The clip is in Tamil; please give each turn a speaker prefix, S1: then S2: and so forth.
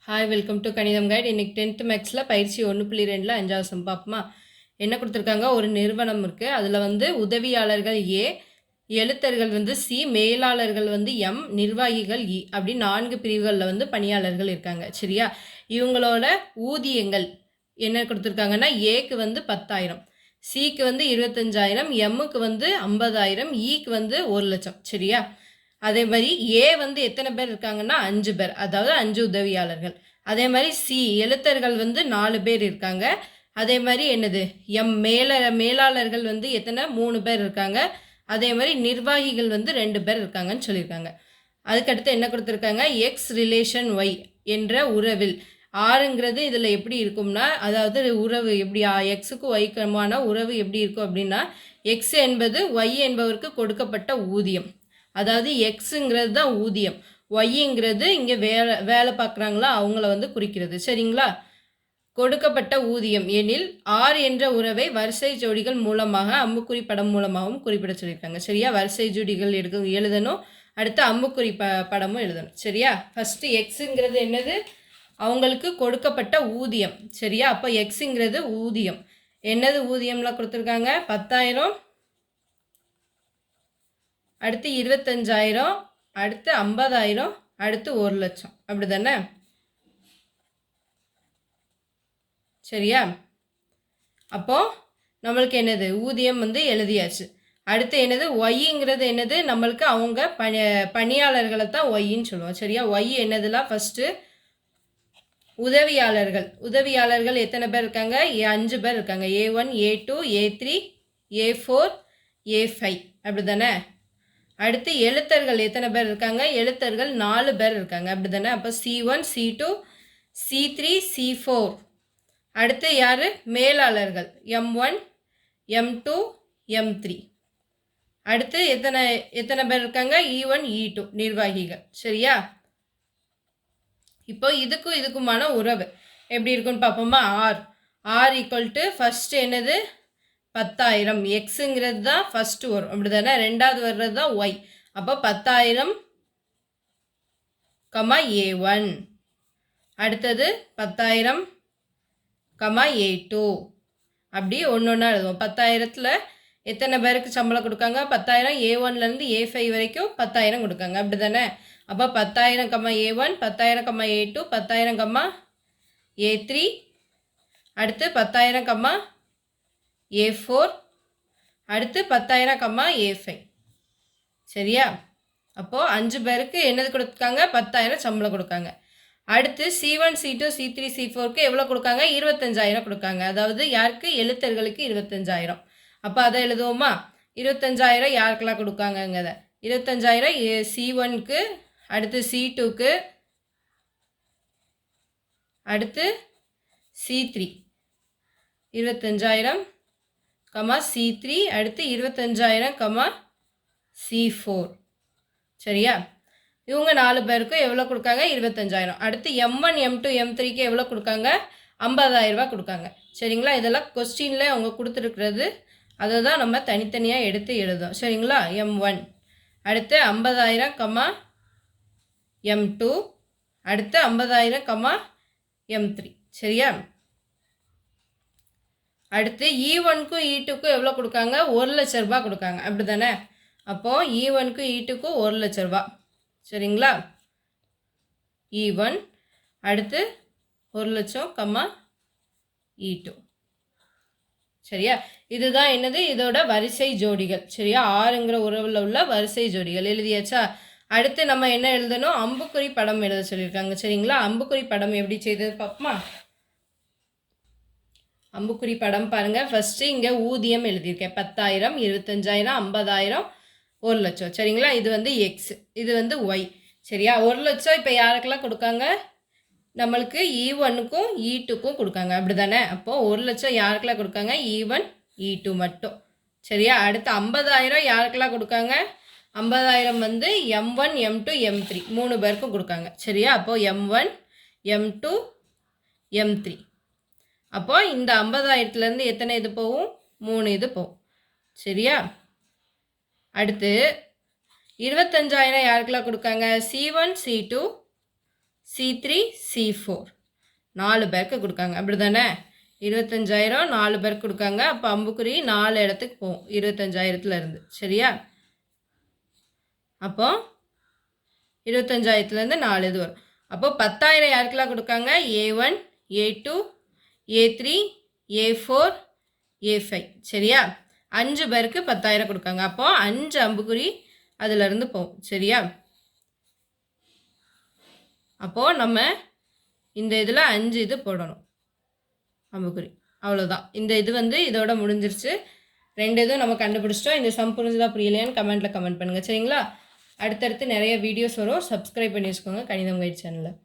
S1: ஹாய் வெல்கம் டு கணிதம் கைட். இன்றைக்கி 10th மேக்ஸில் பயிற்சி 1.2 5வது சம் பார்ப்போமா. என்ன கொடுத்துருக்காங்க, ஒரு நிறுவனம் இருக்குது. அதில் உதவியாளர்கள் ஏ, எழுத்தர்கள் சி, மேலாளர்கள் எம், நிர்வாகிகள் இ, அப்படி 4 பிரிவுகளில் பணியாளர்கள் இருக்காங்க. சரியா, இவங்களோட ஊதியங்கள் என்ன கொடுத்துருக்காங்கன்னா, ஏக்கு 10,000, சிக்கு 25,000, எம்முக்கு 50,000, ஈக்கு 1,00,000. சரியா, அதே மாதிரி ஏ எத்தனை பேர் இருக்காங்கன்னா 5 பேர், அதாவது 5 உதவியாளர்கள். அதே மாதிரி சி எழுத்தர்கள் 4 பேர் இருக்காங்க. அதே மாதிரி என்னது எம் மேலாளர்கள் எத்தனை 3 பேர் இருக்காங்க. அதே மாதிரி நிர்வாகிகள் 2 பேர் இருக்காங்கன்னு சொல்லியிருக்காங்க. அதுக்கடுத்து என்ன கொடுத்துருக்காங்க, எக்ஸ் ரிலேஷன் ஒய் என்ற உறவில் ஆறுங்கிறது இதில் எப்படி இருக்கும்னா, அதாவது உறவு எப்படி எக்ஸுக்கு ஒய்க்குமான உறவு எப்படி இருக்கும் அப்படின்னா, எக்ஸ் என்பது ஒய் என்பவருக்கு கொடுக்கப்பட்ட ஊதியம், அதாவது எக்ஸுங்கிறது தான் ஊதியம், ஒய்ங்கிறது இங்கே வேலை பார்க்குறாங்களா அவங்கள குறிக்கிறது. சரிங்களா, கொடுக்கப்பட்ட ஊதியம் எனில் ஆர் என்ற உறவை வரிசை ஜோடிகள் மூலமாக அம்புக்குறி படம் மூலமாகவும் குறிப்பிட சொல்லியிருக்காங்க. சரியா, வரிசை ஜோடிகள் எழுதணும், அடுத்து அம்புக்குறி படமும் எழுதணும். சரியா, ஃபஸ்ட்டு எக்ஸுங்கிறது என்னது, அவங்களுக்கு கொடுக்கப்பட்ட ஊதியம். சரியா, அப்போ எக்ஸுங்கிறது ஊதியம். என்னது ஊதியம்லாம் கொடுத்துருக்காங்க, 10,000, அடுத்து 25,000, அடுத்து 50,000, அடுத்து 1,00,000, அப்படி தானே. சரியா, அப்போது நம்மளுக்கு என்னது ஊதியம் எழுதியாச்சு. அடுத்து என்னது ஒய்ங்கிறது என்னது, நம்மளுக்கு அவங்க பணியாளர்களை தான் ஒய்ன்னு சொல்லுவோம். சரியா, ஒய் என்னதுலாம் ஃபஸ்ட்டு உதவியாளர்கள் எத்தனை பேர் இருக்காங்க, 5 பேர் இருக்காங்க. A1, A2, A3, A4, A5, அப்படி தானே. அடுத்து எழுத்தர்கள் எத்தனை பேர் இருக்காங்க, எழுத்தர்கள் 4 பேர் இருக்காங்க, அப்படி தானே. அப்போ C1, C2, C3, C4. அடுத்து யார், மேலாளர்கள் M1, M2, M3. அடுத்து எத்தனை பேர் இருக்காங்க, E1, E2, நிர்வாகிகள். சரியா, இப்போ இதுக்குமான உறவு எப்படி இருக்குன்னு பார்ப்போமா. ஆர் ஈக்குவல் டு ஃபஸ்ட்டு என்னது 10,000, எக்ஸுங்கிறது தான் ஃபஸ்ட்டு வரும், அப்படி தானே. ரெண்டாவது வர்றது தான் ஒய். அப்போ 10,000, A1. அடுத்தது 10,000, A2. அப்படி ஒன்று ஒன்றா எழுதுவோம். 10,000த்தில் எத்தனை பேருக்கு சம்பளம் கொடுக்காங்க, 10,000, A1லேருந்து A5 வரைக்கும் 10,000 கொடுக்காங்க, அப்படி தானே. அப்போ 10,000, A1, 10,000, A2, 10,000, A3, அடுத்து 10,000, A4, அடுத்து 10,000, A5. சரியா, அப்போது 5 பேருக்கு என்னது கொடுக்காங்க, 10,000 சம்பளம் கொடுக்காங்க. அடுத்து C1, C2, C3, C4க்கு எவ்வளோ கொடுக்காங்க, 25,000 கொடுக்காங்க. அதாவது யாருக்கு, எழுத்தர்களுக்கு 25,000. அப்போ அதை எழுதுவோமா. 25,000 யாருக்கெல்லாம் கொடுக்காங்கங்கிறத, 25,000 C1க்கு, அடுத்து C2க்கு, அடுத்து C3 25,000, C3, அடுத்து 25,000, C4. சரியா, இவங்க 4 பேருக்கும் எவ்வளோ கொடுக்காங்க, 25,000. அடுத்து M1, M2, M3க்கு எவ்வளோ கொடுக்காங்க, 50,000 கொடுக்காங்க. சரிங்களா, இதெல்லாம் கொஸ்டினில் அவங்க கொடுத்துருக்கிறது, அதை தான் நம்ம தனித்தனியாக எடுத்து எழுதும். சரிங்களா, M1, அடுத்து 50,000, M2, அடுத்து 50,000, M3. சரியா, அடுத்து E1க்கும் E2க்கும் எவ்வளோ கொடுக்காங்க, 1,00,000 ரூபா கொடுக்காங்க, அப்படி தானே. அப்போது E1க்கும் E2க்கும் 1,00,000 ரூபா. சரிங்களா, E1, அடுத்து 1,00,000, E2. சரியா, இதுதான் என்னது, இதோட வரிசை ஜோடிகள். சரியா, ஆறுங்கிற உறவில் உள்ள வரிசை ஜோடிகள் எழுதியாச்சா. அடுத்து நம்ம என்ன எழுதணும், அம்புக்குறி படம் எழுத சொல்லியிருக்காங்க. சரிங்களா, அம்புக்குறி படம் எப்படி செய்தது பார்ப்போமா. அம்புக்குறி படம் பாருங்கள். ஃபஸ்ட்டு இங்கே ஊதியம் எழுதியிருக்கேன், 10,000, 25,000, 50,000, 1,00,000. சரிங்களா, இது எக்ஸ், இது ஒய். சரியா, 1,00,000 இப்போ யாருக்கெல்லாம் கொடுக்காங்க, நம்மளுக்கு E1க்கும் E2க்கும் கொடுக்காங்க, அப்படி தானே. அப்போது 1,00,000 யாருக்கெல்லாம் கொடுக்காங்க, E1, E2 மட்டும். சரியா, அடுத்து 50,000 யாருக்கெல்லாம் கொடுக்காங்க, 50,000 M1, M2, M3 3 பேருக்கும் கொடுக்காங்க. சரியா, அப்போது M1, M2, M3. அப்போ இந்த 50,000லேருந்து எத்தனை இது போகும், 3 இது போகும். சரியா, அடுத்து 25,000 யாருக்கெல்லாம் கொடுக்காங்க, C1, C2, C3 C4 4 பேருக்கு கொடுக்காங்க. அப்படி தானே? 25,000 4 பேருக்கு கொடுக்காங்க. அப்போ அம்புக்குறி 4 இடத்துக்கு போகும் 25,000த்துலேருந்து. சரியா? அப்போ 25,000த்துலேருந்து 4 இது வரும். அப்போ 10,000 யாருக்கெல்லாம் கொடுக்காங்க? A1 A2 A3 A4 A5. சரியா? 5 பேருக்கு 10,000 கொடுக்காங்க. அப்போ 5 அம்புக்குறி அதிலிருந்து போகும். சரியா? அப்போது நம்ம இந்த இதில் 5 இது போடணும் அம்புக்குறி. அவ்வளோதான். இந்த இது வந்து இதோட முடிஞ்சிருச்சு. 2 இதுவும் நம்ம கண்டுபிடிச்சிட்டோம். இந்த சம் புரிஞ்சுதா புரியலையான்னு கமெண்ட்டில் கமெண்ட் பண்ணுங்கள். சரிங்களா? அடுத்தடுத்து நிறைய வீடியோஸ் வரும். சப்ஸ்கிரைப் பண்ணி வச்சுக்கோங்க கணிதம் கைட் சேனலில்.